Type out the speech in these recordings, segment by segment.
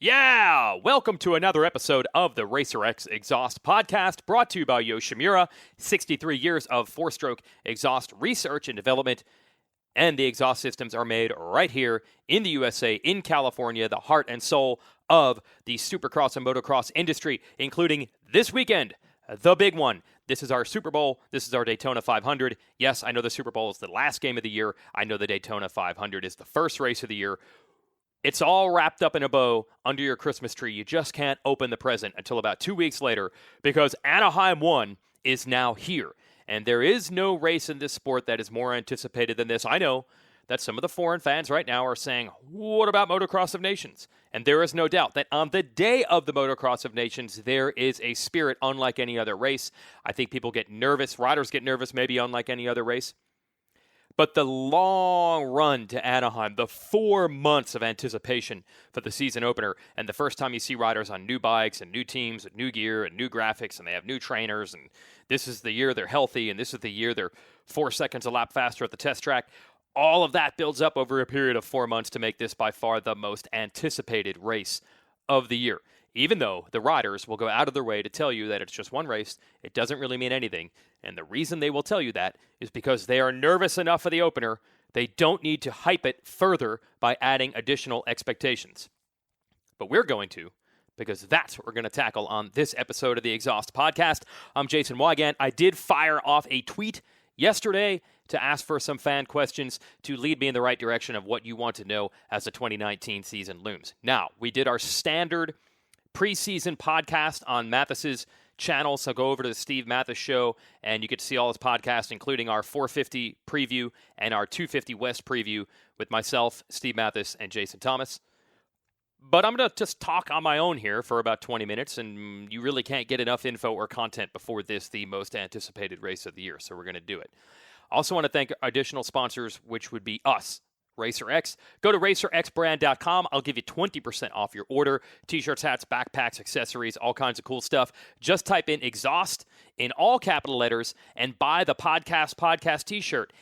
Yeah! Welcome to another episode of the Racer X Exhaust Podcast, brought to you by Yoshimura. 63 years of four-stroke exhaust research and development, and the exhaust systems are made right here in the USA, in California, the heart and soul of the Supercross and Motocross industry, including this weekend, the big one. This is our Super Bowl. This is our Daytona 500. Yes, I know the Super Bowl is the last game of the year. I know the Daytona 500 is the first race of the year. It's all wrapped up in a bow under your Christmas tree. You just can't open the present until about 2 weeks later because Anaheim 1 is now here. And there is no race in this sport that is more anticipated than this. I know that some of the foreign fans right now are saying, what about Motocross of Nations? And there is no doubt that on the day of the Motocross of Nations, there is a spirit unlike any other race. I think people get nervous. Riders get nervous, maybe unlike any other race. But the long run to Anaheim, the 4 months of anticipation for the season opener, and the first time you see riders on new bikes and new teams and new gear and new graphics, and they have new trainers, and this is the year they're healthy, and this is the year they're 4 seconds a lap faster at the test track, all of that builds up over a period of 4 months to make this by far the most anticipated race of the year. Even though the riders will go out of their way to tell you that it's just one race, it doesn't really mean anything. And the reason they will tell you that is because they are nervous enough for the opener. They don't need to hype it further by adding additional expectations. But we're going to, because that's what we're going to tackle on this episode of the Exhaust Podcast. I'm Jason Wygant. I did fire off a tweet yesterday to ask for some fan questions to lead me in the right direction of what you want to know as the 2019 season looms. Now, we did our standard preseason podcast on Mathis's channel, so go over to the Steve Mathis show and you get to see all his podcasts, including our 450 preview and our 250 West preview with myself, Steve Mathis, and Jason Thomas. But I'm going to just talk on my own here for about 20 minutes, and you really can't get enough info or content before this, the most anticipated race of the year, so we're going to do it. I also want to thank additional sponsors, which would be us, Racer X. Go to racerxbrand.com. I'll give you 20% off your order. T-shirts, hats, backpacks, accessories, all kinds of cool stuff. Just type in exhaust in all capital letters and buy the podcast T-shirt.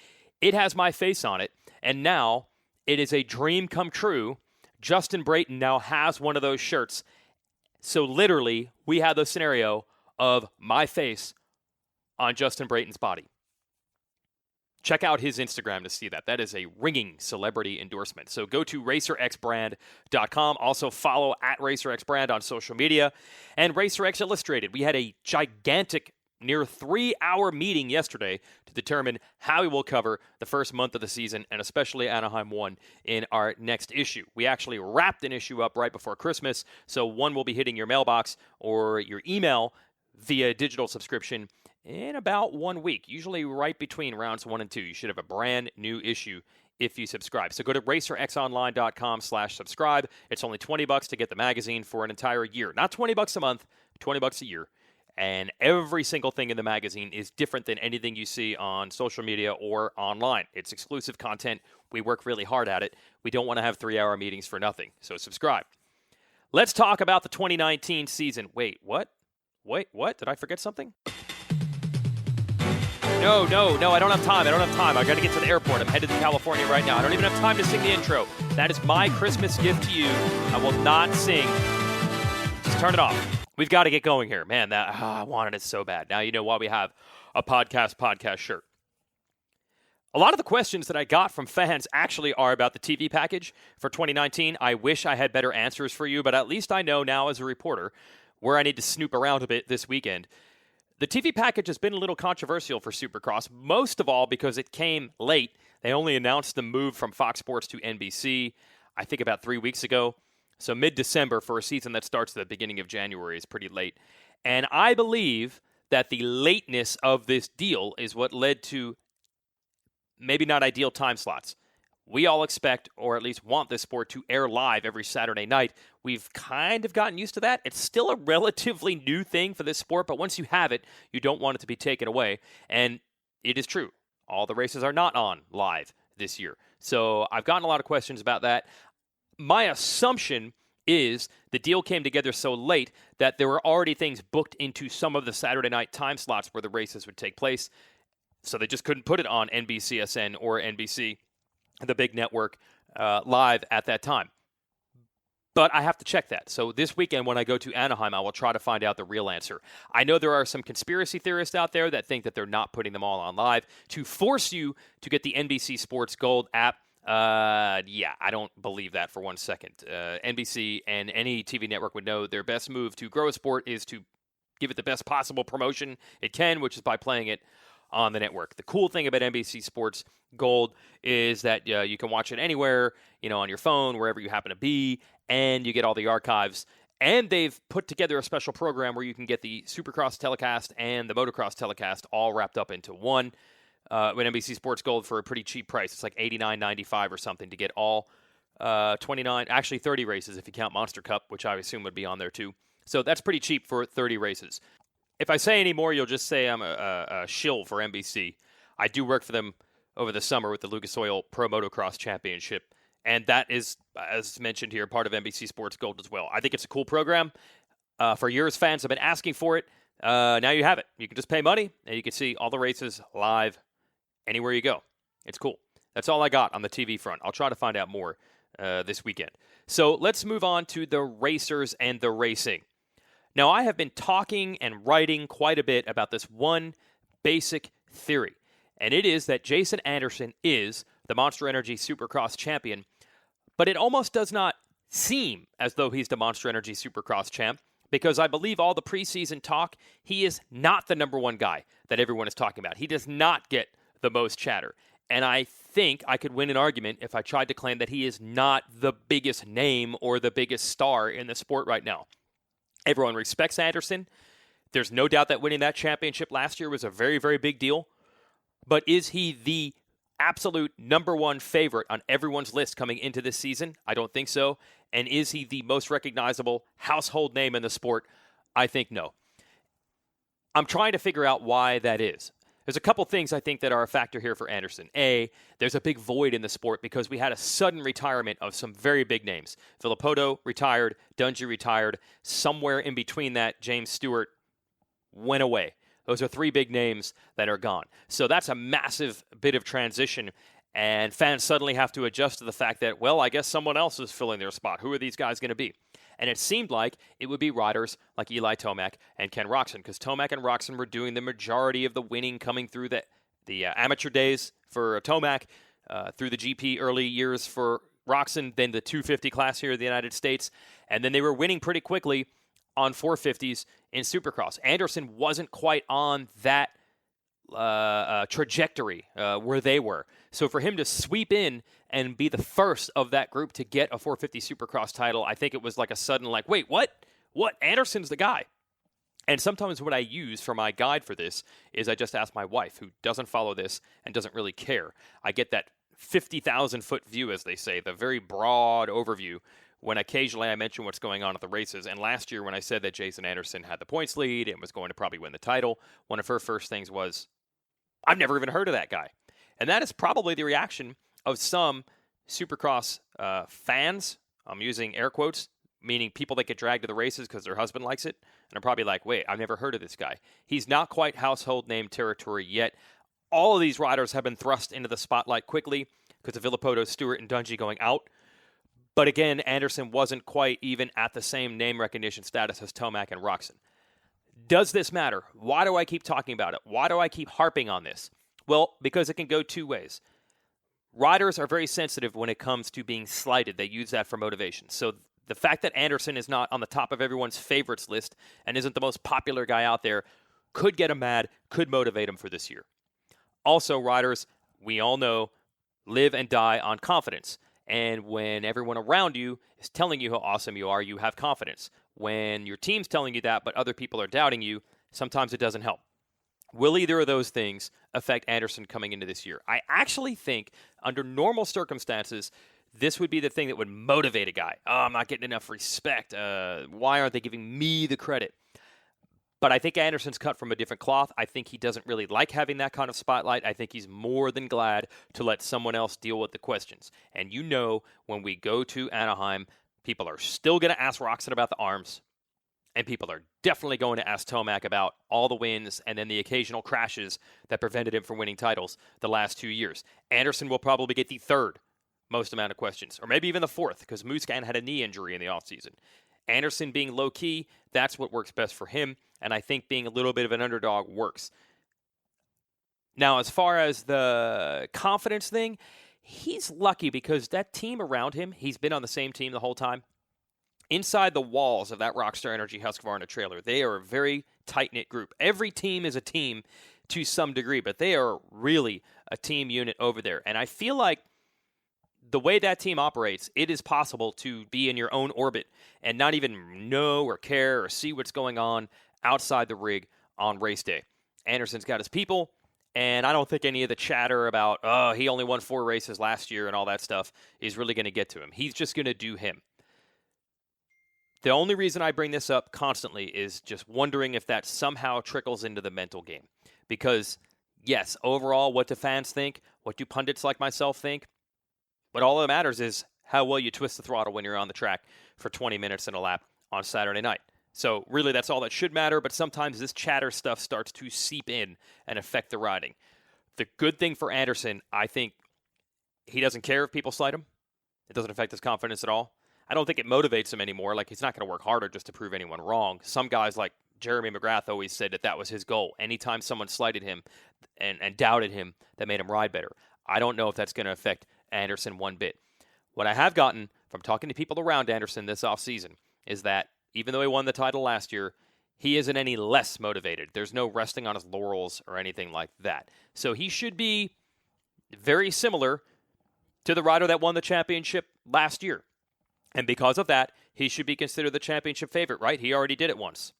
It has my face on it, and now it is a dream come true. Justin Brayton now has one of those shirts. So literally, we have the scenario of my face on Justin Brayton's body. Check out his Instagram to see that. That is a ringing celebrity endorsement. So go to racerxbrand.com. Also follow at racerxbrand on social media. And RacerX Illustrated. We had a gigantic, near 3-hour meeting yesterday to determine how we will cover the first month of the season, and especially Anaheim 1 in our next issue. We actually wrapped an issue up right before Christmas, so one will be hitting your mailbox or your email via digital subscription in about 1 week, usually right between rounds 1 and 2. You should have a brand new issue if you subscribe. So go to racerxonline.com/subscribe. It's only $20 to get the magazine for an entire year. Not $20 a month, $20 a year. And every single thing in the magazine is different than anything you see on social media or online. It's exclusive content. We work really hard at it. We don't want to have 3-hour meetings for nothing. So subscribe. Let's talk about the 2019 season. Wait, what? Did I forget something? No, I don't have time. I got to get to the airport. I'm headed to California right now. I don't even have time to sing the intro. That is my Christmas gift to you. I will not sing. Just turn it off. We've got to get going here. Man, I wanted it so bad. Now you know why we have a podcast shirt. A lot of the questions that I got from fans actually are about the TV package for 2019. I wish I had better answers for you, but at least I know now as a reporter where I need to snoop around a bit this weekend. The TV package has been a little controversial for Supercross, most of all because it came late. They only announced the move from Fox Sports to NBC, I think about 3 weeks ago. So mid-December for a season that starts at the beginning of January is pretty late. And I believe that the lateness of this deal is what led to maybe not ideal time slots. We all expect, or at least want, this sport to air live every Saturday night. We've kind of gotten used to that. It's still a relatively new thing for this sport, but once you have it, you don't want it to be taken away. And it is true. All the races are not on live this year. So I've gotten a lot of questions about that. My assumption is the deal came together so late that there were already things booked into some of the Saturday night time slots where the races would take place. So they just couldn't put it on NBCSN or NBC, the big network, live at that time. But I have to check that. So this weekend when I go to Anaheim, I will try to find out the real answer. I know there are some conspiracy theorists out there that think that they're not putting them all on live to force you to get the NBC Sports Gold app. Yeah, I don't believe that for 1 second. NBC and any TV network would know their best move to grow a sport is to give it the best possible promotion it can, which is by playing it on the network. The cool thing about NBC Sports Gold is that you can watch it anywhere, on your phone, wherever you happen to be, and you get all the archives. And they've put together a special program where you can get the Supercross telecast and the Motocross telecast all wrapped up into one with NBC Sports Gold for a pretty cheap price. It's like $89.95 or something to get all 30 races if you count Monster Cup, which I assume would be on there too. So that's pretty cheap for 30 races. If I say any more, you'll just say I'm a shill for NBC. I do work for them over the summer with the Lucas Oil Pro Motocross Championship, and that is, as mentioned here, part of NBC Sports Gold as well. I think it's a cool program. For years, fans have been asking for it. Now you have it. You can just pay money, and you can see all the races live anywhere you go. It's cool. That's all I got on the TV front. I'll try to find out more this weekend. So let's move on to the racers and the racing. Now, I have been talking and writing quite a bit about this one basic theory, and it is that Jason Anderson is the Monster Energy Supercross champion, but it almost does not seem as though he's the Monster Energy Supercross champ, because I believe all the preseason talk, he is not the number one guy that everyone is talking about. He does not get the most chatter, and I think I could win an argument if I tried to claim that he is not the biggest name or the biggest star in the sport right now. Everyone respects Anderson. There's no doubt that winning that championship last year was a very, very big deal. But is he the absolute number one favorite on everyone's list coming into this season? I don't think so. And is he the most recognizable household name in the sport? I think no. I'm trying to figure out why that is. There's a couple things I think that are a factor here for Anderson. A, there's a big void in the sport because we had a sudden retirement of some very big names. Villopoto retired, Dungey retired. Somewhere in between that, James Stewart went away. Those are three big names that are gone. So that's a massive bit of transition, and fans suddenly have to adjust to the fact that, well, I guess someone else is filling their spot. Who are these guys going to be? And it seemed like it would be riders like Eli Tomac and Ken Roczen, because Tomac and Roczen were doing the majority of the winning coming through the amateur days for Tomac, through the GP early years for Roczen, then the 250 class here in the United States, and then they were winning pretty quickly on 450s in Supercross. Anderson wasn't quite on that trajectory where they were. So for him to sweep in and be the first of that group to get a 450 Supercross title, I think it was like a sudden wait, what? What? Anderson's the guy. And sometimes what I use for my guide for this is I just ask my wife, who doesn't follow this and doesn't really care. I get that 50,000-foot view, as they say, the very broad overview, when occasionally I mention what's going on at the races. And last year when I said that Jason Anderson had the points lead and was going to probably win the title, one of her first things was, I've never even heard of that guy. And that is probably the reaction of some Supercross fans. I'm using air quotes, meaning people that get dragged to the races because their husband likes it. And I'm probably like, wait, I've never heard of this guy. He's not quite household name territory yet. All of these riders have been thrust into the spotlight quickly because of Villopoto, Stewart, and Dungey going out. But again, Anderson wasn't quite even at the same name recognition status as Tomac and Roczen. Does this matter? Why do I keep talking about it? Why do I keep harping on this? Well, because it can go two ways. Riders are very sensitive when it comes to being slighted. They use that for motivation. So the fact that Anderson is not on the top of everyone's favorites list and isn't the most popular guy out there could get him mad, could motivate him for this year. Also, riders, we all know, live and die on confidence. And when everyone around you is telling you how awesome you are, you have confidence. When your team's telling you that, but other people are doubting you, sometimes it doesn't help. Will either of those things affect Anderson coming into this year? I actually think, under normal circumstances, this would be the thing that would motivate a guy. Oh, I'm not getting enough respect. Why aren't they giving me the credit? But I think Anderson's cut from a different cloth. I think he doesn't really like having that kind of spotlight. I think he's more than glad to let someone else deal with the questions. And when we go to Anaheim, people are still going to ask Roczen about the arms. And people are definitely going to ask Tomac about all the wins and then the occasional crashes that prevented him from winning titles the last 2 years. Anderson will probably get the third most amount of questions, or maybe even the fourth, because Musquin had a knee injury in the offseason. Anderson being low-key, that's what works best for him, and I think being a little bit of an underdog works. Now, as far as the confidence thing, he's lucky because that team around him, he's been on the same team the whole time. Inside the walls of that Rockstar Energy Husqvarna trailer, they are a very tight-knit group. Every team is a team to some degree, but they are really a team unit over there. And I feel like the way that team operates, it is possible to be in your own orbit and not even know or care or see what's going on outside the rig on race day. Anderson's got his people, and I don't think any of the chatter about, oh, he only won 4 races last year and all that stuff is really going to get to him. He's just going to do him. The only reason I bring this up constantly is just wondering if that somehow trickles into the mental game. Because, yes, overall, what do fans think? What do pundits like myself think? But all that matters is how well you twist the throttle when you're on the track for 20 minutes in a lap on Saturday night. So really, that's all that should matter, but sometimes this chatter stuff starts to seep in and affect the riding. The good thing for Anderson, I think he doesn't care if people slight him. It doesn't affect his confidence at all. I don't think it motivates him anymore. Like, he's not going to work harder just to prove anyone wrong. Some guys like Jeremy McGrath always said that was his goal. Anytime someone slighted him and doubted him, that made him ride better. I don't know if that's going to affect Anderson one bit. What I have gotten from talking to people around Anderson this offseason is that even though he won the title last year, he isn't any less motivated. There's no resting on his laurels or anything like that. So he should be very similar to the rider that won the championship last year. And because of that, he should be considered the championship favorite, right? He already did it once.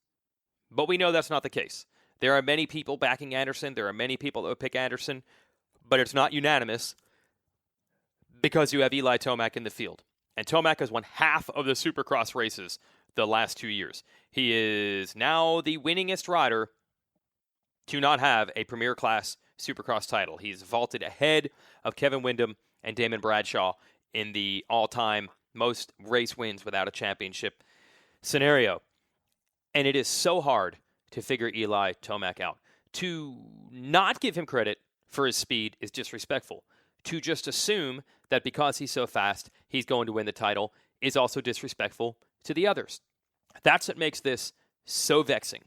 But we know that's not the case. There are many people backing Anderson. There are many people that would pick Anderson. But it's not unanimous because you have Eli Tomac in the field. And Tomac has won half of the Supercross races the last 2 years. He is now the winningest rider to not have a Premier Class Supercross title. He's vaulted ahead of Kevin Windham and Damon Bradshaw in the all-time most race wins without a championship scenario. And it is so hard to figure Eli Tomac out. To not give him credit for his speed is disrespectful. To just assume that because he's so fast, he's going to win the title is also disrespectful to the others. That's what makes this so vexing.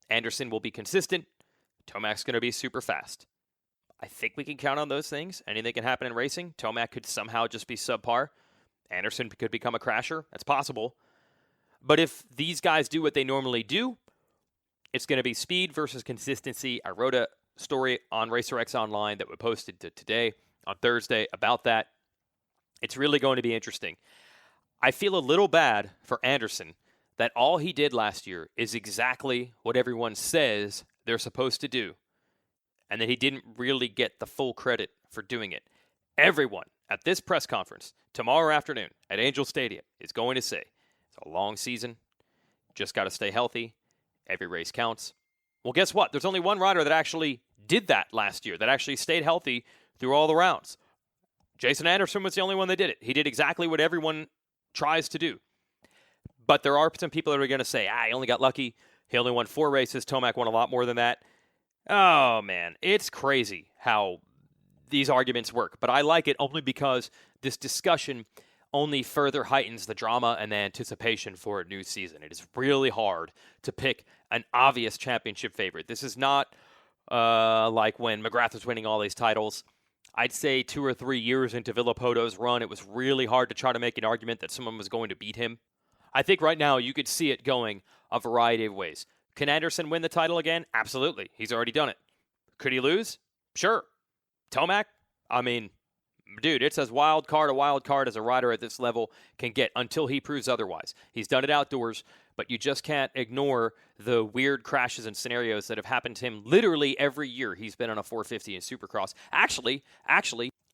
Anderson will be consistent. Tomac's going to be super fast. I think we can count on those things. Anything can happen in racing. Tomac could somehow just be subpar. Anderson could become a crasher. That's possible. But if these guys do what they normally do, it's going to be speed versus consistency. I wrote a story on RacerX Online that we posted today on Thursday about that. It's really going to be interesting. I feel a little bad for Anderson that all he did last year is exactly what everyone says they're supposed to do, and that he didn't really get the full credit for doing it. Everyone at this press conference tomorrow afternoon at Angel Stadium is going to say, it's a long season, just got to stay healthy, every race counts. Well, guess what? There's only one rider that actually did that last year, that actually stayed healthy through all the rounds. Jason Anderson was the only one that did it. He did exactly what everyone tries to do. But there are some people that are going to say, he only got lucky. He only won 4 races. Tomac won a lot more than that. Oh, man. It's crazy how these arguments work. But I like it only because this discussion only further heightens the drama and the anticipation for a new season. It is really hard to pick an obvious championship favorite. This is not like when McGrath was winning all these titles. I'd say 2 or 3 years into Villopoto's run, it was really hard to try to make an argument that someone was going to beat him. I think right now you could see it going a variety of ways. Can Anderson win the title again? Absolutely. He's already done it. Could he lose? Sure. Tomac? I mean, dude, it's as wild card as a rider at this level can get until he proves otherwise. He's done it outdoors, but you just can't ignore the weird crashes and scenarios that have happened to him literally every year he's been on a 450 in Supercross. Actually,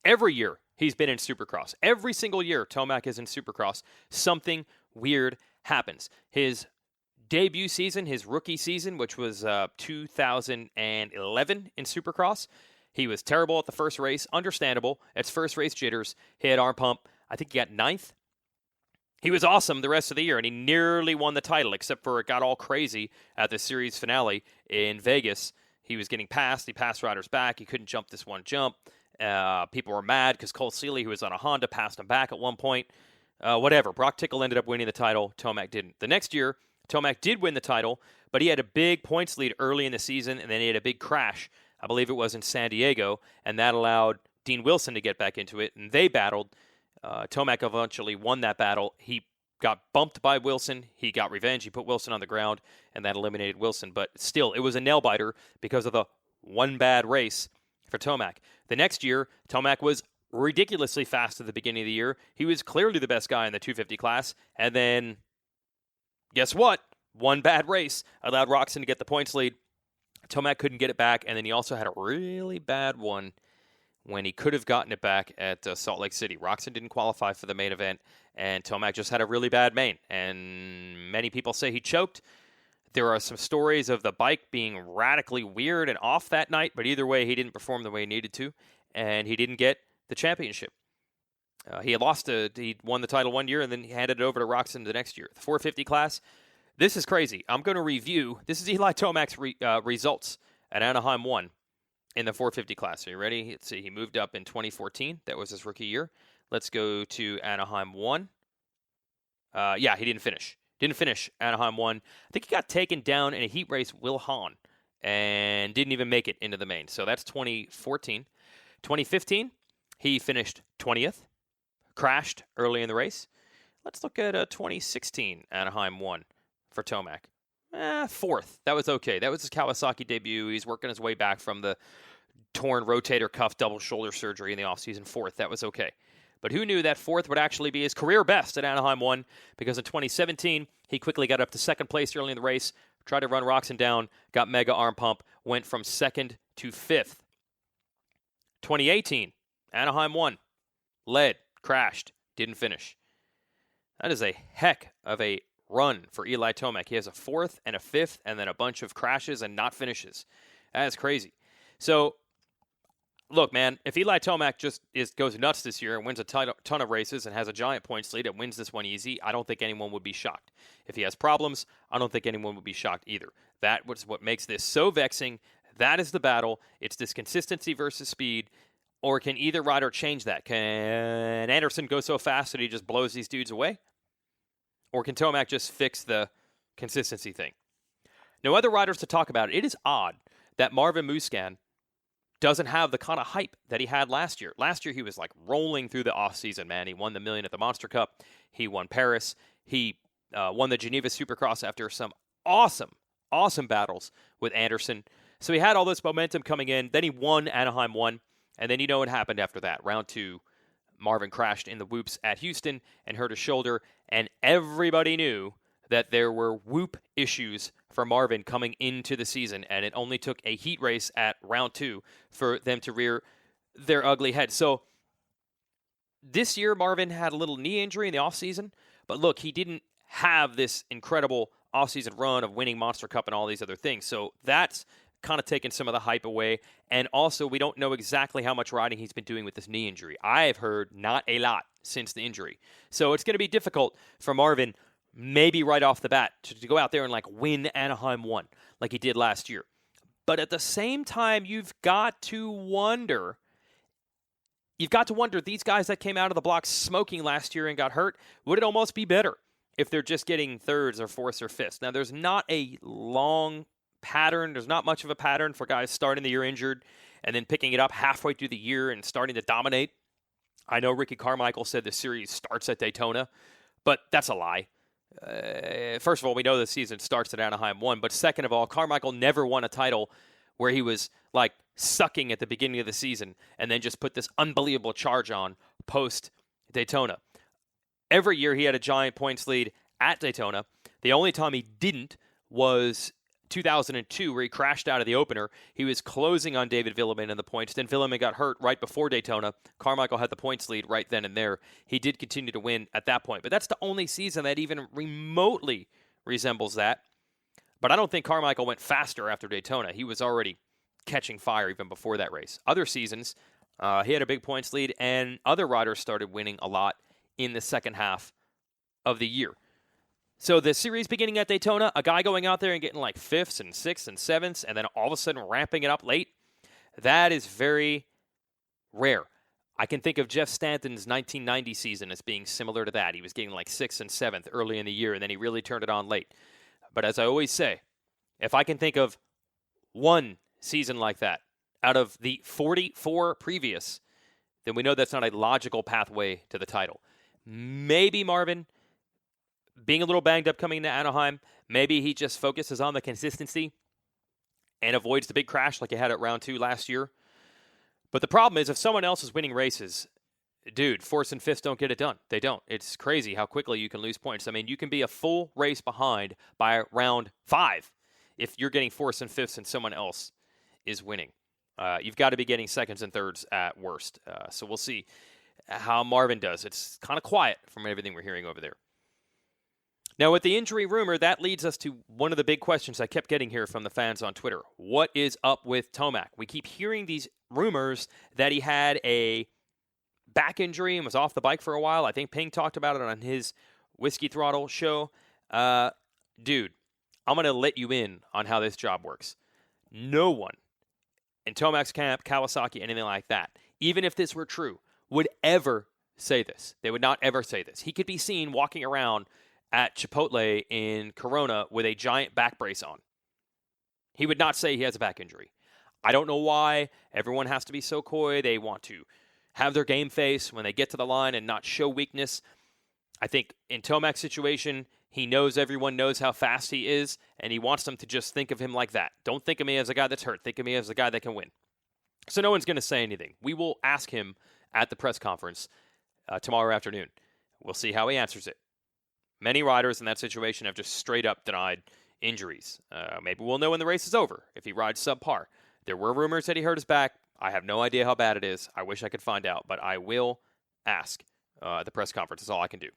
every year he's been in Supercross. Every single year Tomac is in Supercross, something weird happens. His debut season, his rookie season, which was 2011 in Supercross, he was terrible at the first race. Understandable. It's first race jitters. He had arm pump. I think he got 9th. He was awesome the rest of the year, and he nearly won the title, except for it got all crazy at the series finale in Vegas. He was getting passed. He passed riders back. He couldn't jump this one jump. People were mad because Cole Seeley, who was on a Honda, passed him back at one point. Whatever. Brock Tickle ended up winning the title. Tomac didn't. The next year, Tomac did win the title, but he had a big points lead early in the season, and then he had a big crash. I believe it was in San Diego, and that allowed Dean Wilson to get back into it, and they battled. Tomac eventually won that battle. He got bumped by Wilson. He got revenge. He put Wilson on the ground, and that eliminated Wilson. But still, it was a nail-biter because of the one bad race for Tomac. The next year, Tomac was ridiculously fast at the beginning of the year. He was clearly the best guy in the 250 class, and then guess what? One bad race allowed Roczen to get the points lead. Tomac couldn't get it back, and then he also had a really bad one when he could have gotten it back at Salt Lake City. Roczen didn't qualify for the main event, and Tomac just had a really bad main. And many people say he choked. There are some stories of the bike being radically weird and off that night, but either way, he didn't perform the way he needed to, and he didn't get the championship. He won the title one year, and then he handed it over to Roczen the next year. The 450 class, this is crazy. I'm going to review. This is Eli Tomac's results at Anaheim 1 in the 450 class. Are you ready? Let's see. He moved up in 2014. That was his rookie year. Let's go to Anaheim 1. He didn't finish. Didn't finish Anaheim 1. I think he got taken down in a heat race, Will Hahn, and didn't even make it into the main. So that's 2014. 2015, he finished 20th, crashed early in the race. Let's look at 2016 Anaheim 1 for Tomac. 4th. That was okay. That was his Kawasaki debut. He's working his way back from the torn rotator cuff double shoulder surgery in the offseason. 4th. That was okay. But who knew that 4th would actually be his career best at Anaheim 1? Because in 2017, he quickly got up to 2nd place early in the race, tried to run Roczen down, got mega arm pump, went from 2nd to 5th. 2018, Anaheim 1, led, crashed, didn't finish. That is a heck of a run for Eli Tomac. He has a 4th and a 5th and then a bunch of crashes and not finishes. That is crazy. So, look, man, if Eli Tomac just goes nuts this year and wins a ton of races and has a giant points lead and wins this one easy, I don't think anyone would be shocked. If he has problems, I don't think anyone would be shocked either. That was what makes this so vexing. That is the battle. It's this consistency versus speed. Or can either rider change that? Can Anderson go so fast that he just blows these dudes away? Or can Tomac just fix the consistency thing? No other riders to talk about. It is odd that Marvin Musquin doesn't have the kind of hype that he had last year. Last year, he was like rolling through the offseason, man. He won the $1 million at the Monster Cup. He won Paris. He won the Geneva Supercross after some awesome battles with Anderson. So he had all this momentum coming in. Then he won Anaheim 1. And then you know what happened after that. Round 2, Marvin crashed in the whoops at Houston and hurt his shoulder. And everybody knew that there were whoop issues for Marvin coming into the season. And it only took a heat race at round 2 for them to rear their ugly head. So this year, Marvin had a little knee injury in the offseason. But look, he didn't have this incredible offseason run of winning Monster Cup and all these other things. So that's kind of taken some of the hype away. And also, we don't know exactly how much riding he's been doing with this knee injury. I have heard not a lot since the injury. So it's going to be difficult for Marvin, maybe right off the bat, to go out there and like win Anaheim 1 like he did last year. But at the same time, you've got to wonder, these guys that came out of the block smoking last year and got hurt, would it almost be better if they're just getting 3rds or 4ths or 5ths? Now, there's not a long pattern. There's not much of a pattern for guys starting the year injured and then picking it up halfway through the year and starting to dominate. I know Ricky Carmichael said the series starts at Daytona, but that's a lie. First of all, we know the season starts at Anaheim 1, but second of all, Carmichael never won a title where he was like sucking at the beginning of the season and then just put this unbelievable charge on post Daytona. Every year he had a giant points lead at Daytona. The only time he didn't was 2002, where he crashed out of the opener. He was closing on David Villemin in the points. Then Villemin got hurt right before Daytona. Carmichael had the points lead right then and there. He did continue to win at that point. But that's the only season that even remotely resembles that. But I don't think Carmichael went faster after Daytona. He was already catching fire even before that race. Other seasons, he had a big points lead, and other riders started winning a lot in the second half of the year. So the series beginning at Daytona, a guy going out there and getting like 5ths and 6ths and 7ths, and then all of a sudden ramping it up late, that is very Rare. I can think of Jeff Stanton's 1990 season as being similar to that. He was getting like 6th and 7th early in the year, and then he really turned it on late. But as I always say, if I can think of one season like that out of the 44 previous, then we know that's not a logical pathway to the title. Maybe Marvin being a little banged up coming into Anaheim, maybe he just focuses on the consistency and avoids the big crash like he had at round 2 last year. But the problem is if someone else is winning races, dude, 4th and 5th don't get it done. They don't. It's crazy how quickly you can lose points. I mean, you can be a full race behind by round 5 if you're getting 4th and 5th and someone else is winning. You've got to be getting 2nds and 3rds at worst. So we'll see how Marvin does. It's kind of quiet from everything we're hearing over there. Now, with the injury rumor, that leads us to one of the big questions I kept getting here from the fans on Twitter. What is up with Tomac? We keep hearing these rumors that he had a back injury and was off the bike for a while. I think Ping talked about it on his Whiskey Throttle show. Dude, I'm going to let you in on how this job works. No one in Tomac's camp, Kawasaki, anything like that, even if this were true, would ever say this. They would not ever say this. He could be seen walking around at Chipotle in Corona with a giant back brace on. He would not say he has a back injury. I don't know why everyone has to be so coy. They want to have their game face when they get to the line and not show weakness. I think in Tomac's situation, he knows everyone knows how fast he is, and he wants them to just think of him like that. Don't think of me as a guy that's hurt. Think of me as a guy that can win. So no one's going to say anything. We will ask him at the press conference tomorrow afternoon. We'll see how he answers it. Many riders in that situation have just straight up denied injuries. Maybe we'll know when the race is over if he rides subpar. There were rumors that he hurt his back. I have no idea how bad it is. I wish I could find out, but I will ask at the press conference. That's all I can do.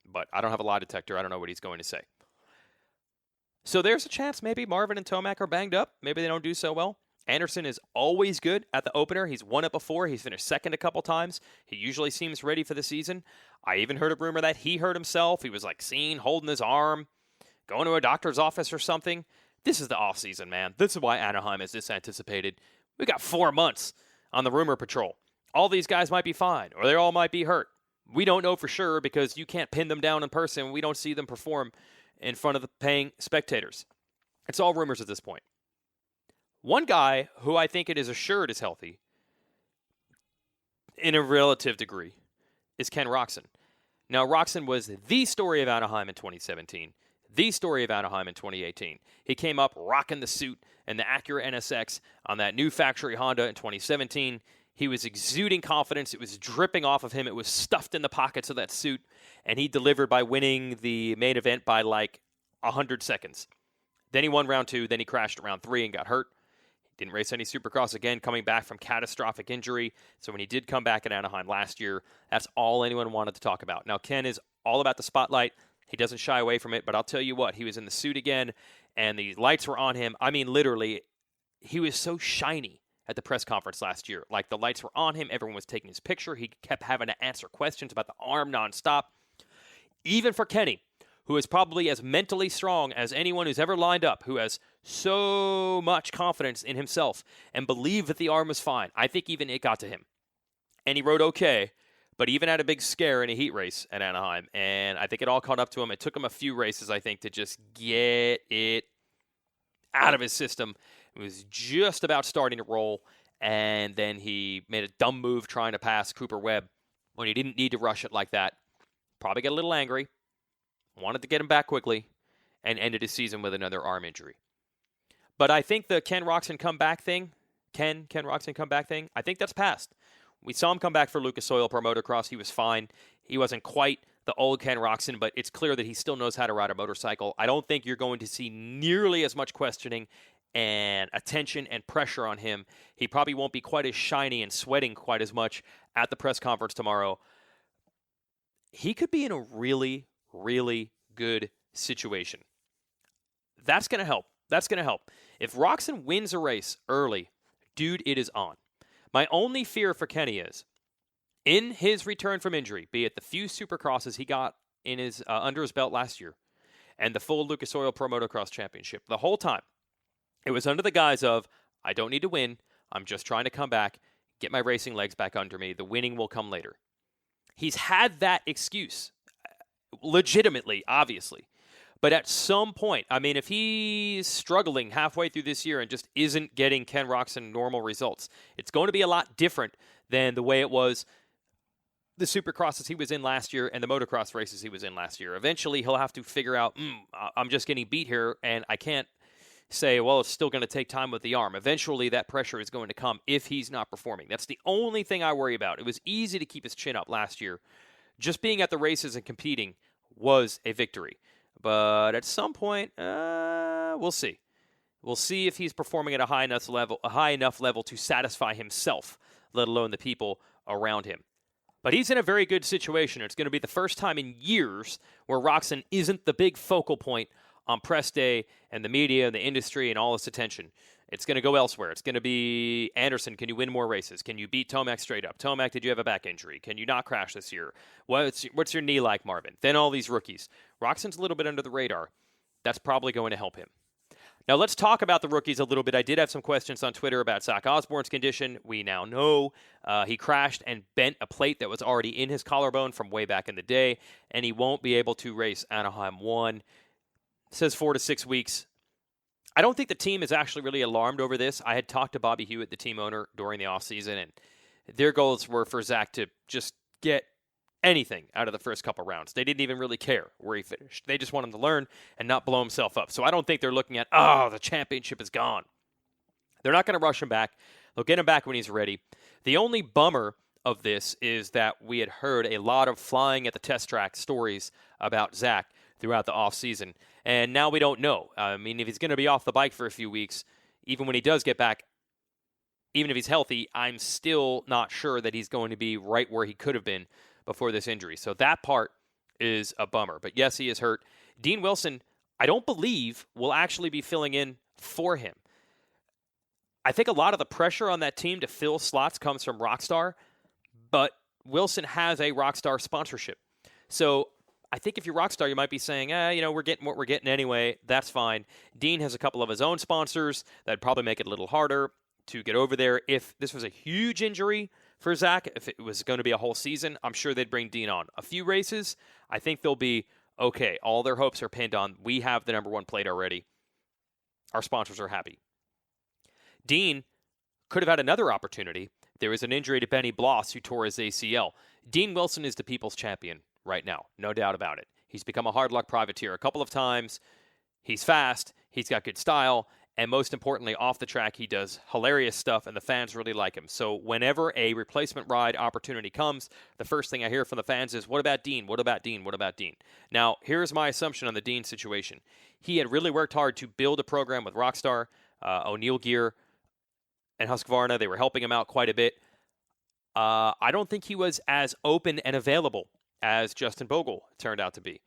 But I don't have a lie detector. I don't know what he's going to say. So there's a chance maybe Marvin and Tomac are banged up. Maybe they don't do so well. Anderson is always good at the opener. He's won it before. He's finished second a couple times. He usually seems ready for the season. I even heard a rumor that he hurt himself. He was like seen holding his arm, going to a doctor's office or something. This is the offseason, man. This is why Anaheim is this anticipated. We got 4 months on the rumor patrol. All these guys might be fine, or they all might be hurt. We don't know for sure because you can't pin them down in person. We don't see them perform in front of the paying spectators. It's all rumors at this point. One guy who I think it is assured is healthy in a relative degree is Ken Roczen. Now, Roczen was the story of Anaheim in 2017, the story of Anaheim in 2018. He came up rocking the suit and the Acura NSX on that new factory Honda in 2017. He was exuding confidence. It was dripping off of him. It was stuffed in the pockets of that suit, and he delivered by winning the main event by like 100 seconds. Then he won round 2. Then he crashed at round 3 and got hurt. Didn't race any Supercross again, coming back from catastrophic injury. So when he did come back at Anaheim last year, that's all anyone wanted to talk about. Now, Ken is all about the spotlight. He doesn't shy away from it, but I'll tell you what, he was in the suit again, and the lights were on him. I mean, literally, he was so shiny at the press conference last year. Like, the lights were on him. Everyone was taking his picture. He kept having to answer questions about the arm nonstop. Even for Kenny, who is probably as mentally strong as anyone who's ever lined up, who has so much confidence in himself and believed that the arm was fine. I think even it got to him. And he rode okay, but even had a big scare in a heat race at Anaheim. And I think it all caught up to him. It took him a few races, I think, to just get it out of his system. It was just about starting to roll. And then he made a dumb move trying to pass Cooper Webb when he didn't need to rush it like that. Probably got a little angry. Wanted to get him back quickly, and ended his season with another arm injury. But I think the Ken Roczen comeback thing, I think that's past. We saw him come back for Lucas Oil Pro Motocross. He was fine. He wasn't quite the old Ken Roczen, but it's clear that he still knows how to ride a motorcycle. I don't think you're going to see nearly as much questioning and attention and pressure on him. He probably won't be quite as shiny and sweating quite as much at the press conference tomorrow. He could be in a really, really good situation. That's going to help. If Roczen wins a race early, dude, it is on. My only fear for Kenny is, in his return from injury, be it the few Supercrosses he got in his under his belt last year, and the full Lucas Oil Pro Motocross Championship, the whole time, it was under the guise of, I don't need to win, I'm just trying to come back, get my racing legs back under me. The winning will come later. He's had that excuse, legitimately, obviously. But at some point, I mean, if he's struggling halfway through this year and just isn't getting Ken Roczen normal results, it's going to be a lot different than the way it was the Supercrosses he was in last year and the motocross races he was in last year. Eventually, he'll have to figure out, I'm just getting beat here, and I can't say, well, it's still going to take time with the arm. Eventually, that pressure is going to come if he's not performing. That's the only thing I worry about. It was easy to keep his chin up last year. Just being at the races and competing was a victory. But at some point, we'll see. We'll see if he's performing at a high enough level to satisfy himself, let alone the people around him. But he's in a very good situation. It's going to be the first time in years where Roczen isn't the big focal point on press day and the media and the industry and all this attention. It's going to go elsewhere. It's going to be, Anderson, can you win more races? Can you beat Tomac straight up? Tomac, did you have a back injury? Can you not crash this year? What's your knee like, Marvin? Then all these rookies. Roczen's a little bit under the radar. That's probably going to help him. Now let's talk about the rookies a little bit. I did have some questions on Twitter about Zach Osborne's condition. We now know he crashed and bent a plate that was already in his collarbone from way back in the day, and he won't be able to race Anaheim 1. It says 4 to 6 weeks. I don't think the team is actually really alarmed over this. I had talked to Bobby Hewitt, the team owner, during the offseason, and their goals were for Zach to just get anything out of the first couple rounds. They didn't even really care where he finished. They just want him to learn and not blow himself up. So I don't think they're looking at, the championship is gone. They're not going to rush him back. They'll get him back when he's ready. The only bummer of this is that we had heard a lot of flying at the test track stories about Zach throughout the offseason. And now we don't know. I mean, if he's going to be off the bike for a few weeks, even when he does get back, even if he's healthy, I'm still not sure that he's going to be right where he could have been before this injury. So that part is a bummer. But yes, he is hurt. Dean Wilson, I don't believe, will actually be filling in for him. I think a lot of the pressure on that team to fill slots comes from Rockstar, but Wilson has a Rockstar sponsorship. So I think if you're Rockstar, you might be saying, we're getting what we're getting anyway. That's fine. Dean has a couple of his own sponsors. That'd probably make it a little harder to get over there. If this was a huge injury for Zach, if it was going to be a whole season, I'm sure they'd bring Dean on. A few races, I think they'll be okay. All their hopes are pinned on, we have the number one plate already. Our sponsors are happy. Dean could have had another opportunity. There was an injury to Benny Bloss, who tore his ACL. Dean Wilson is the people's champion right now, no doubt about it. He's become a hard luck privateer a couple of times. He's fast, he's got good style, and most importantly, off the track, he does hilarious stuff, and the fans really like him. So whenever a replacement ride opportunity comes, the first thing I hear from the fans is, what about Dean? What about Dean? What about Dean? Now, here's my assumption on the Dean situation. He had really worked hard to build a program with Rockstar, O'Neill Gear, and Husqvarna. They were helping him out quite a bit. I don't think he was as open and available as Justin Bogle turned out to be.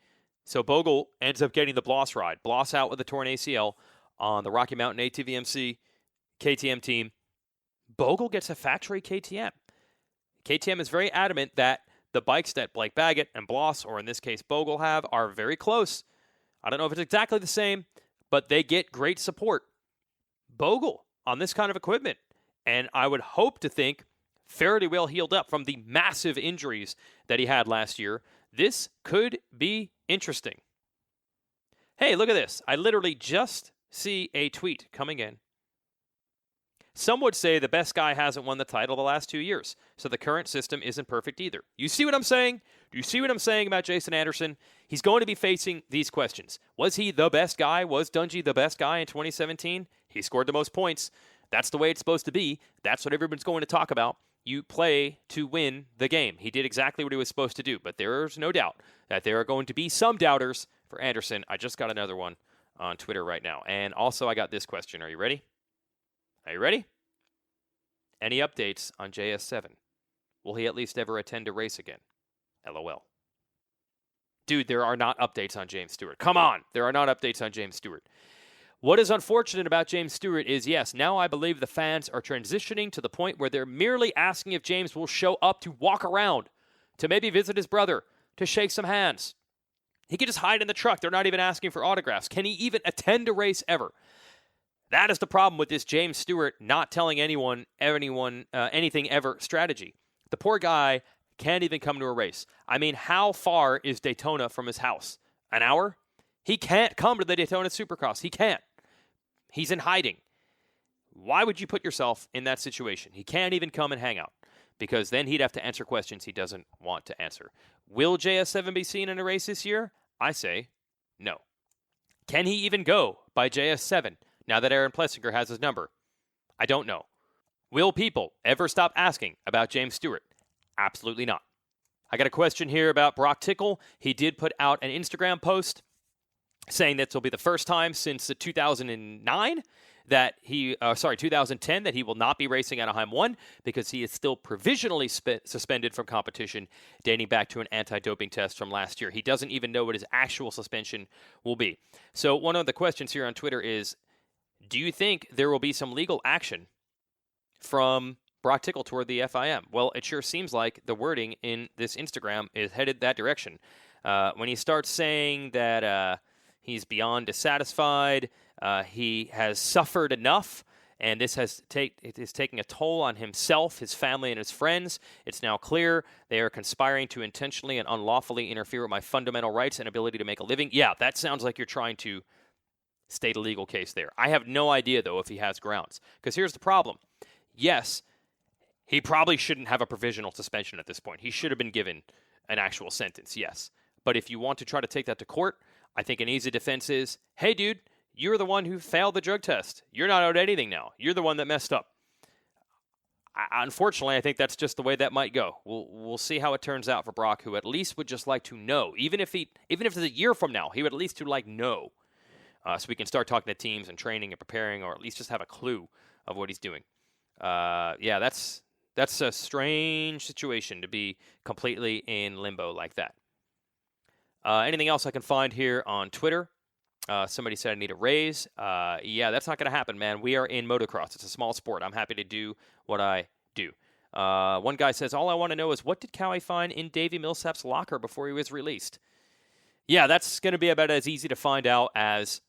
So Bogle ends up getting the Bloss ride. Bloss out with a torn ACL on the Rocky Mountain ATVMC KTM team. Bogle gets a factory KTM. KTM is very adamant that the bikes that Blake Baggett and Bloss, or in this case Bogle, have are very close. I don't know if it's exactly the same, but they get great support. Bogle on this kind of equipment. And I would hope to think fairly well healed up from the massive injuries that he had last year. This could be interesting. Hey, look at this. I literally just see a tweet coming in. Some would say the best guy hasn't won the title the last 2 years, so the current system isn't perfect either. You see what I'm saying? Do you see what I'm saying about Jason Anderson? He's going to be facing these questions. Was he the best guy? Was Dungey the best guy in 2017? He scored the most points. That's the way it's supposed to be. That's what everyone's going to talk about. You play to win the game. He did exactly what he was supposed to do, but there's no doubt that there are going to be some doubters for Anderson. I just got another one on Twitter right now. And also I got this question. Are you ready? Are you ready? Any updates on JS7? Will he at least ever attend a race again? LOL. Dude, there are not updates on James Stewart. Come on! There are not updates on James Stewart. What is unfortunate about James Stewart is, yes, now I believe the fans are transitioning to the point where they're merely asking if James will show up to walk around, to maybe visit his brother, to shake some hands. He could just hide in the truck. They're not even asking for autographs. Can he even attend a race ever? That is the problem with this James Stewart not telling anyone anything ever strategy. The poor guy can't even come to a race. I mean, how far is Daytona from his house? An hour? He can't come to the Daytona Supercross. He can't. He's in hiding. Why would you put yourself in that situation? He can't even come and hang out because then he'd have to answer questions he doesn't want to answer. Will JS7 be seen in a race this year? I say no. Can he even go by JS7 now that Aaron Plessinger has his number? I don't know. Will people ever stop asking about James Stewart? Absolutely not. I got a question here about Brock Tickle. He did put out an Instagram post saying that this will be the first time since 2009 that 2010 that he will not be racing Anaheim 1 because he is still provisionally suspended from competition dating back to an anti-doping test from last year. He doesn't even know what his actual suspension will be. So one of the questions here on Twitter is, do you think there will be some legal action from Brock Tickle toward the FIM? Well, it sure seems like the wording in this Instagram is headed that direction. When he starts saying that he's beyond dissatisfied, he has suffered enough, and this it is taking a toll on himself, his family, and his friends. It's now clear they are conspiring to intentionally and unlawfully interfere with my fundamental rights and ability to make a living. Yeah, that sounds like you're trying to state a legal case there. I have no idea, though, if he has grounds. Because here's the problem. Yes, he probably shouldn't have a provisional suspension at this point. He should have been given an actual sentence, yes. But if you want to try to take that to court, I think an easy defense is, hey, dude, you're the one who failed the drug test. You're not owed anything now. You're the one that messed up. Unfortunately, I think that's just the way that might go. We'll see how it turns out for Brock, who at least would just like to know. Even if it's a year from now, he would at least know. So we can start talking to teams and training and preparing, or at least just have a clue of what he's doing. Yeah, that's a strange situation to be completely in limbo like that. Anything else I can find here on Twitter? Somebody said I need a raise. Yeah, that's not going to happen, man. We are in motocross. It's a small sport. I'm happy to do what I do. One guy says, all I want to know is what did Cowie find in Davey Millsap's locker before he was released? Yeah, that's going to be about as easy to find out as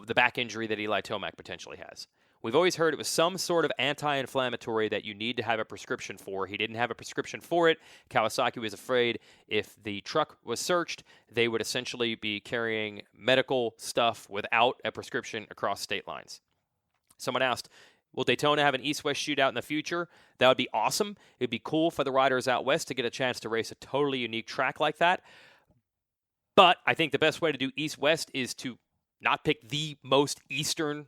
the back injury that Eli Tomac potentially has. We've always heard it was some sort of anti-inflammatory that you need to have a prescription for. He didn't have a prescription for it. Kawasaki was afraid if the truck was searched, they would essentially be carrying medical stuff without a prescription across state lines. Someone asked, will Daytona have an East-West shootout in the future? That would be awesome. It would be cool for the riders out west to get a chance to race a totally unique track like that. But I think the best way to do East-West is to not pick the most eastern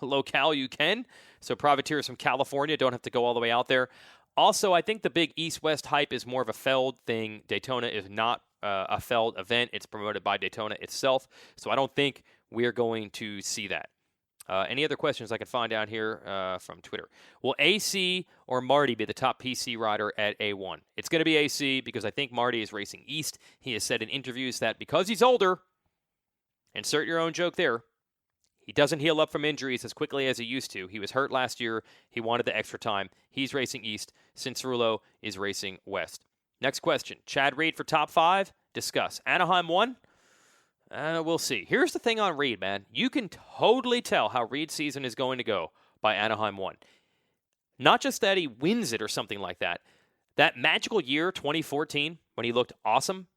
locale you can. So privateers from California don't have to go all the way out there. Also, I think the big East-West hype is more of a Feld thing. Daytona is not a Feld event. It's promoted by Daytona itself. So I don't think we're going to see that. Any other questions I can find out here from Twitter? Will AC or Marty be the top PC rider at A1? It's going to be AC because I think Marty is racing East. He has said in interviews that because he's older, insert your own joke there, he doesn't heal up from injuries as quickly as he used to. He was hurt last year. He wanted the extra time. He's racing East. Cincerulo is racing West. Next question. Chad Reed for top 5? Discuss. Anaheim 1? We'll see. Here's the thing on Reed, man. You can totally tell how Reed's season is going to go by Anaheim 1. Not just that he wins it or something like that. That magical year, 2014, when he looked awesome,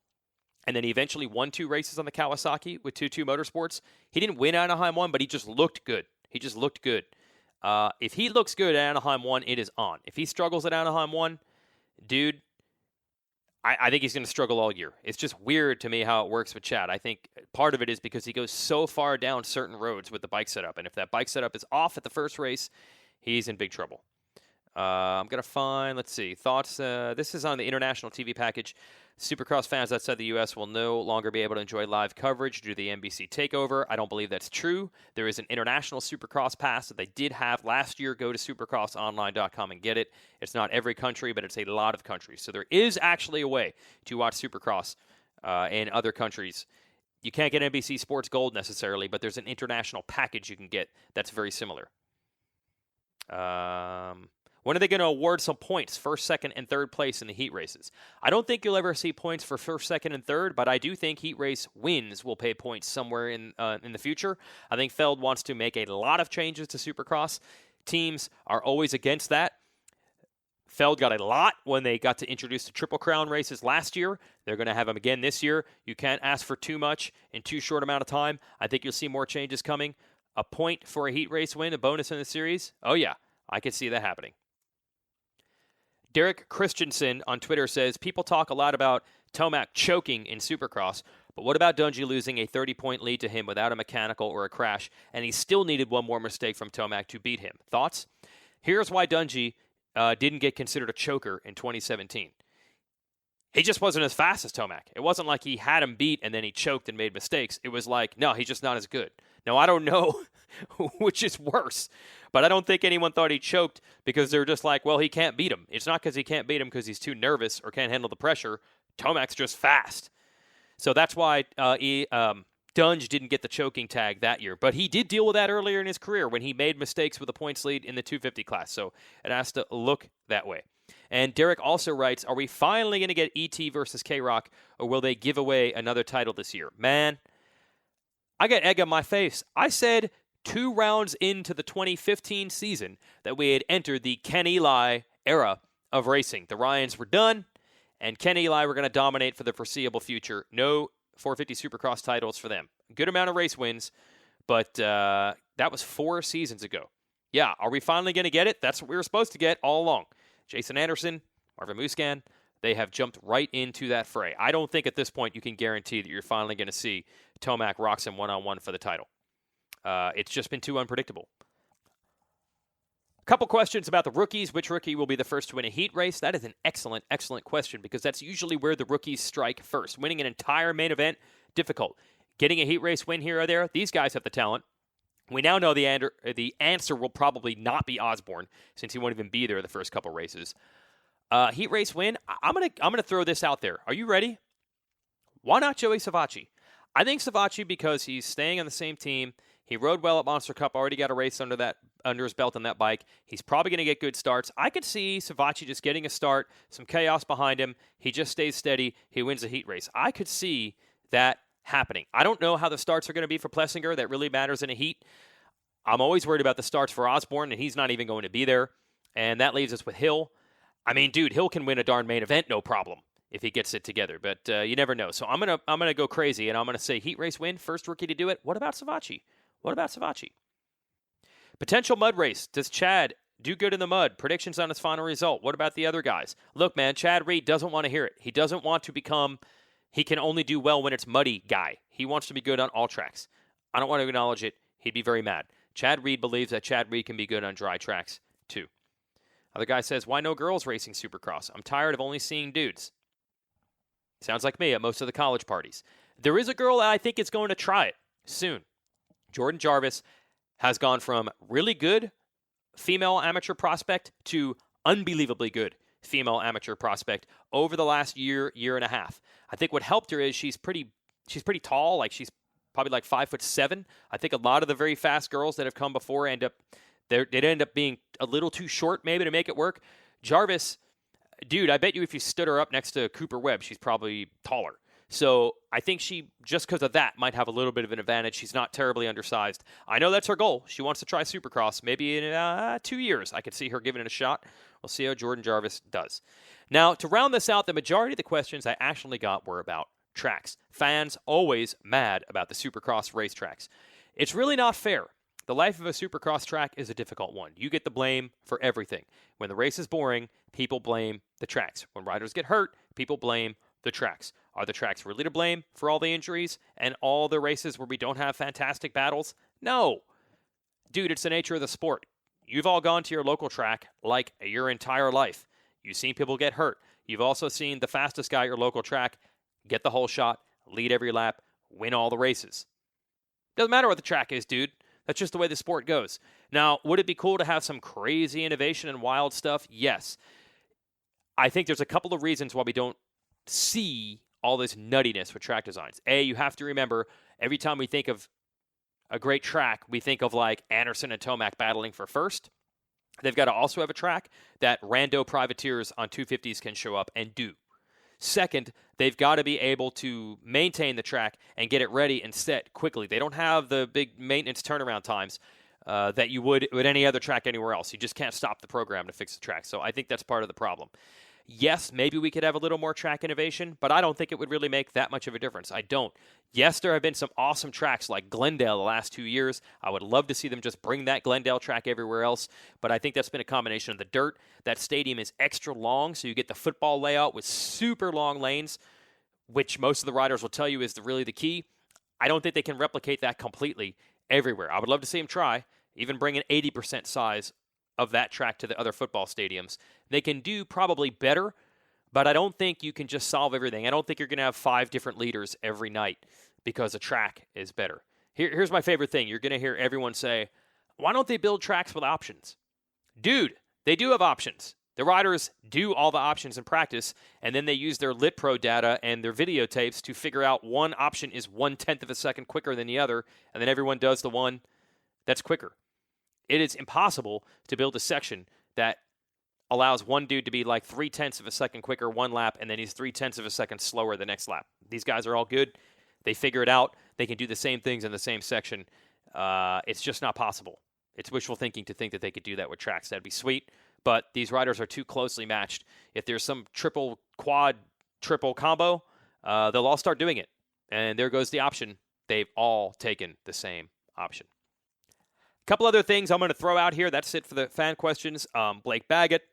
and then he eventually won 2 races on the Kawasaki with 2-2 Motorsports. He didn't win Anaheim 1, but he just looked good. If he looks good at Anaheim 1, it is on. If he struggles at Anaheim 1, dude, I think he's going to struggle all year. It's just weird to me how it works with Chad. I think part of it is because he goes so far down certain roads with the bike setup, and if that bike setup is off at the first race, he's in big trouble. I'm going to find, let's see, thoughts. This is on the international TV package. Supercross fans outside the U.S. will no longer be able to enjoy live coverage due to the NBC takeover. I don't believe that's true. There is an international Supercross pass that they did have last year. Go to supercrossonline.com and get it. It's not every country, but it's a lot of countries. So there is actually a way to watch Supercross in other countries. You can't get NBC Sports Gold necessarily, but there's an international package you can get that's very similar. When are they going to award some points, first, second, and third place in the heat races? I don't think you'll ever see points for first, second, and third, but I do think heat race wins will pay points somewhere in the future. I think Feld wants to make a lot of changes to Supercross. Teams are always against that. Feld got a lot when they got to introduce the Triple Crown races last year. They're going to have them again this year. You can't ask for too much in too short amount of time. I think you'll see more changes coming. A point for a heat race win, a bonus in the series? Oh, yeah, I could see that happening. Derek Christensen on Twitter says, people talk a lot about Tomac choking in Supercross, but what about Dungey losing a 30-point lead to him without a mechanical or a crash, and he still needed one more mistake from Tomac to beat him? Thoughts? Here's why Dungey didn't get considered a choker in 2017. He just wasn't as fast as Tomac. It wasn't like he had him beat and then he choked and made mistakes. It was like, no, he's just not as good. Now, I don't know which is worse, but I don't think anyone thought he choked because they're just like, well, he can't beat him. It's not because he can't beat him because he's too nervous or can't handle the pressure. Tomac's just fast. So that's why Dunge didn't get the choking tag that year. But he did deal with that earlier in his career when he made mistakes with a points lead in the 250 class. So it has to look that way. And Derek also writes, are we finally going to get ET versus K-Rock, or will they give away another title this year? Man, I got egg on my face. I said 2 rounds into the 2015 season that we had entered the Ken Eli era of racing. The Ryans were done, and Ken Eli were going to dominate for the foreseeable future. No 450 Supercross titles for them. Good amount of race wins, but that was 4 seasons ago. Yeah, are we finally going to get it? That's what we were supposed to get all along. Jason Anderson, Marvin Muscan, they have jumped right into that fray. I don't think at this point you can guarantee that you're finally going to see Tomac Roczen one-on-one for the title. It's just been too unpredictable. A couple questions about the rookies. Which rookie will be the first to win a heat race? That is an excellent, excellent question because that's usually where the rookies strike first. Winning an entire main event, difficult. Getting a heat race win here or there, these guys have the talent. We now know the answer will probably not be Osborne since he won't even be there the first couple races. Heat race win, I'm gonna throw this out there. Are you ready? Why not Joey Savacci? I think Savacci because he's staying on the same team. He rode well at Monster Cup, already got a race under his belt on that bike. He's probably going to get good starts. I could see Savacci just getting a start, some chaos behind him. He just stays steady. He wins a heat race. I could see that happening. I don't know how the starts are going to be for Plessinger. That really matters in a heat. I'm always worried about the starts for Osborne, and he's not even going to be there. And that leaves us with Hill. I mean, dude, Hill can win a darn main event, no problem, if he gets it together. But you never know. So I'm gonna go crazy, and I'm gonna say heat race win, first rookie to do it. What about Savacci? Potential mud race. Does Chad do good in the mud? Predictions on his final result. What about the other guys? Look, man, Chad Reed doesn't want to hear it. He doesn't want to become he can only do well when it's muddy guy. He wants to be good on all tracks. I don't want to acknowledge it. He'd be very mad. Chad Reed believes that Chad Reed can be good on dry tracks, too. Other guy says, why no girls racing Supercross? I'm tired of only seeing dudes. Sounds like me at most of the college parties. There is a girl that I think is going to try it soon. Jordan Jarvis has gone from really good female amateur prospect to unbelievably good female amateur prospect over the last year and a half. I think what helped her is she's pretty tall, like she's probably like 5'7". I think a lot of the very fast girls that have come before end up being a little too short maybe to make it work. Jarvis, dude, I bet you if you stood her up next to Cooper Webb, she's probably taller. So I think she, just because of that, might have a little bit of an advantage. She's not terribly undersized. I know that's her goal. She wants to try Supercross. Maybe in 2 years, I could see her giving it a shot. We'll see how Jordan Jarvis does. Now, to round this out, the majority of the questions I actually got were about tracks. Fans always mad about the Supercross racetracks. It's really not fair. The life of a Supercross track is a difficult one. You get the blame for everything. When the race is boring, people blame the tracks. When riders get hurt, people blame the tracks. Are the tracks really to blame for all the injuries and all the races where we don't have fantastic battles? No. Dude, it's the nature of the sport. You've all gone to your local track like your entire life. You've seen people get hurt. You've also seen the fastest guy at your local track get the whole shot, lead every lap, win all the races. Doesn't matter what the track is, dude. That's just the way the sport goes. Now, would it be cool to have some crazy innovation and wild stuff? Yes. I think there's a couple of reasons why we don't see all this nuttiness with track designs. A, you have to remember, every time we think of a great track, we think of like Anderson and Tomac battling for first. they've got to also have a track that rando privateers on 250s can show up and do. Second, they've got to be able to maintain the track and get it ready and set quickly. They don't have the big maintenance turnaround times that you would with any other track anywhere else. You just can't stop the program to fix the track. So I think that's part of the problem. Yes, maybe we could have a little more track innovation, but I don't think it would really make that much of a difference. I don't. Yes, there have been some awesome tracks like Glendale the last 2 years. I would love to see them just bring that Glendale track everywhere else, but I think that's been a combination of the dirt. That stadium is extra long, so you get the football layout with super long lanes, which most of the riders will tell you is really the key. I don't think they can replicate that completely everywhere. I would love to see them try, even bring an 80% size of that track to the other football stadiums. They can do probably better, but I don't think you can just solve everything. I don't think you're going to have 5 different leaders every night because a track is better. Here's my favorite thing. You're going to hear everyone say, why don't they build tracks with options? Dude, they do have options. The riders do all the options in practice, and then they use their LitPro data and their videotapes to figure out one option is 1/10 of a second quicker than the other, and then everyone does the one that's quicker. It is impossible to build a section that allows one dude to be like 0.3 of a second quicker one lap, and then he's 0.3 of a second slower the next lap. These guys are all good. They figure it out. They can do the same things in the same section. It's just not possible. It's wishful thinking to think that they could do that with tracks. That'd be sweet, but these riders are too closely matched. If there's some triple, quad, triple combo, they'll all start doing it. And there goes the option. They've all taken the same option. Couple other things I'm going to throw out here. That's it for the fan questions. Blake Baggett,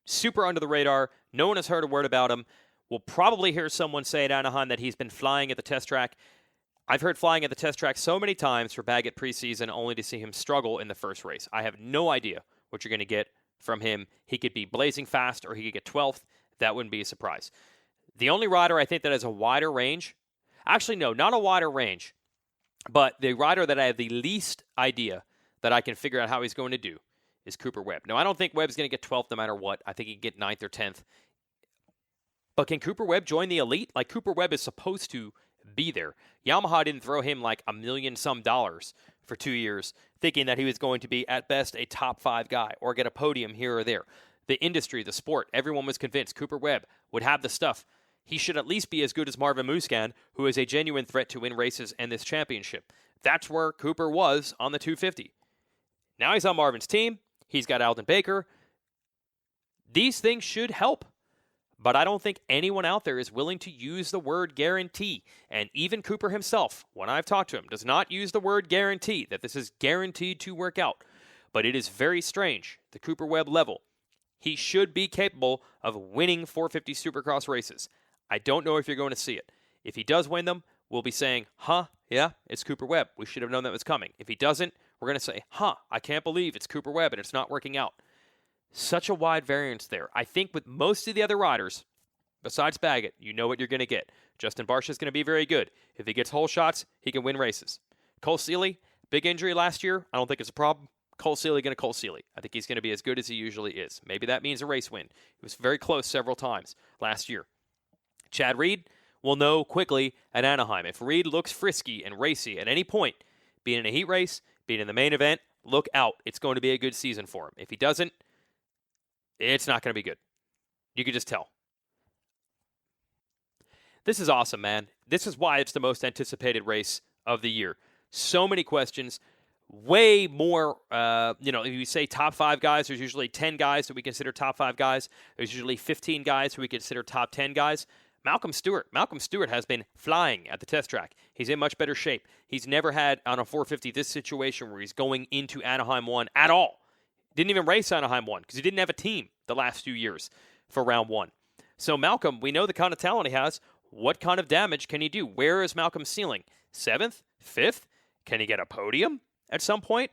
super under the radar. No one has heard a word about him. We'll probably hear someone say at Anaheim that he's been flying at the test track. I've heard flying at the test track so many times for Baggett preseason only to see him struggle in the first race. I have no idea what you're going to get from him. He could be blazing fast or he could get 12th. That wouldn't be a surprise. The only rider I think that has a wider range, actually no, not a wider range, but the rider that I have the least idea that I can figure out how he's going to do is Cooper Webb. Now, I don't think Webb's going to get 12th no matter what. I think he can get 9th or 10th. But can Cooper Webb join the elite? Like, Cooper Webb is supposed to be there. Yamaha didn't throw him like $1 million some for 2 years, thinking that he was going to be, at best, a top 5 guy or get a podium here or there. The industry, the sport, everyone was convinced Cooper Webb would have the stuff. He should at least be as good as Marvin Musquin, who is a genuine threat to win races and this championship. That's where Cooper was on the 250. Now he's on Marvin's team. He's got Alden Baker. These things should help. But I don't think anyone out there is willing to use the word guarantee. And even Cooper himself, when I've talked to him, does not use the word guarantee, that this is guaranteed to work out. But it is very strange, the Cooper Webb level. He should be capable of winning 450 Supercross races. I don't know if you're going to see it. If he does win them, we'll be saying, yeah, it's Cooper Webb. We should have known that was coming. If he doesn't, we're going to say, I can't believe it's Cooper Webb and it's not working out. Such a wide variance there. I think with most of the other riders, besides Baggett, you know what you're going to get. Justin Barcia is going to be very good. If he gets whole shots, he can win races. Cole Seeley, big injury last year. I don't think it's a problem. Cole Seeley going to Cole Seeley. I think he's going to be as good as he usually is. Maybe that means a race win. He was very close several times last year. Chad Reed will know quickly at Anaheim. If Reed looks frisky and racy at any point, being in a heat race, being in the main event, look out. It's going to be a good season for him. If he doesn't, it's not going to be good. You can just tell. This is awesome, man. This is why it's the most anticipated race of the year. So many questions. Way more, if you say top 5 guys, there's usually 10 guys that we consider top 5 guys. There's usually 15 guys who we consider top 10 guys. Malcolm Stewart has been flying at the test track. He's in much better shape. He's never had on a 450 this situation where he's going into Anaheim 1 at all. Didn't even race Anaheim 1 because he didn't have a team the last few years for round 1. So Malcolm, we know the kind of talent he has. What kind of damage can he do? Where is Malcolm's ceiling? 7th? 5th? Can he get a podium at some point?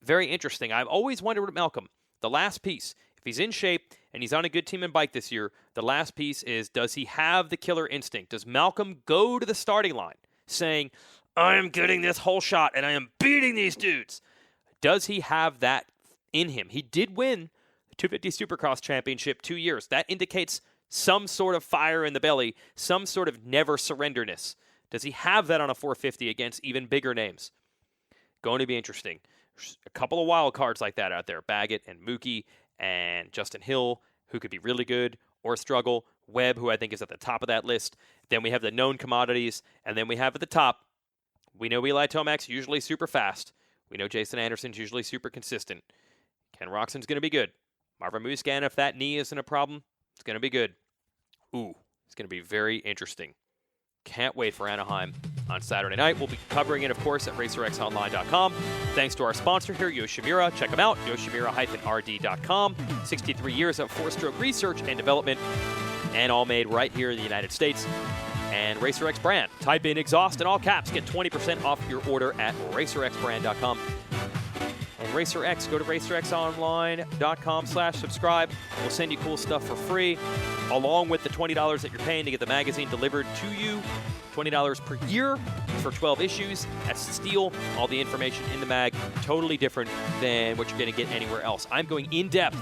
Very interesting. I've always wondered with Malcolm, the last piece, if he's in shape and he's on a good team and bike this year, the last piece is, does he have the killer instinct? Does Malcolm go to the starting line saying, I am getting this whole shot and I am beating these dudes? Does he have that in him? He did win the 250 Supercross Championship 2 years. That indicates some sort of fire in the belly, some sort of never surrenderness. Does he have that on a 450 against even bigger names? Going to be interesting. There's a couple of wild cards like that out there. Baggett and Mookie and Justin Hill, who could be really good or struggle. Webb, who I think is at the top of that list. Then we have the known commodities. And then we have at the top, we know Eli Tomac's usually super fast. We know Jason Anderson's usually super consistent. Ken Roczen's going to be good. Marvin Musquin, if that knee isn't a problem, it's going to be good. Ooh, it's going to be very interesting. Can't wait for Anaheim on Saturday night. We'll be covering it, of course, at racerxonline.com. Thanks to our sponsor here, Yoshimura. Check them out, yoshimura-rd.com. 63 years of four-stroke research and development, and all made right here in the United States. And RacerX brand. Type in exhaust in all caps. Get 20% off your order at racerxbrand.com. And RacerX, go to racerxonline.com/subscribe. We'll send you cool stuff for free, along with the $20 that you're paying to get the magazine delivered to you. $20 per year for 12 issues. That's Steel. All the information in the mag, totally different than what you're going to get anywhere else. I'm going in-depth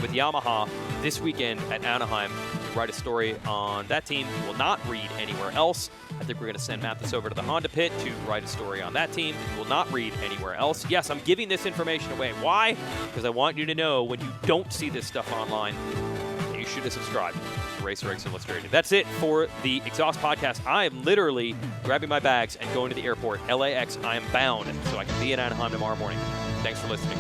with Yamaha this weekend at Anaheim to write a story on that team. You will not read anywhere else. I think we're going to send Mathis over to the Honda pit to write a story on that team. You will not read anywhere else. Yes, I'm giving this information away. Why? Because I want you to know when you don't see this stuff online, you should have subscribed to RacerX Illustrated. That's it for the Exhaust Podcast. I am literally grabbing my bags and going to the airport. LAX, I am bound, so I can be in Anaheim tomorrow morning. Thanks for listening.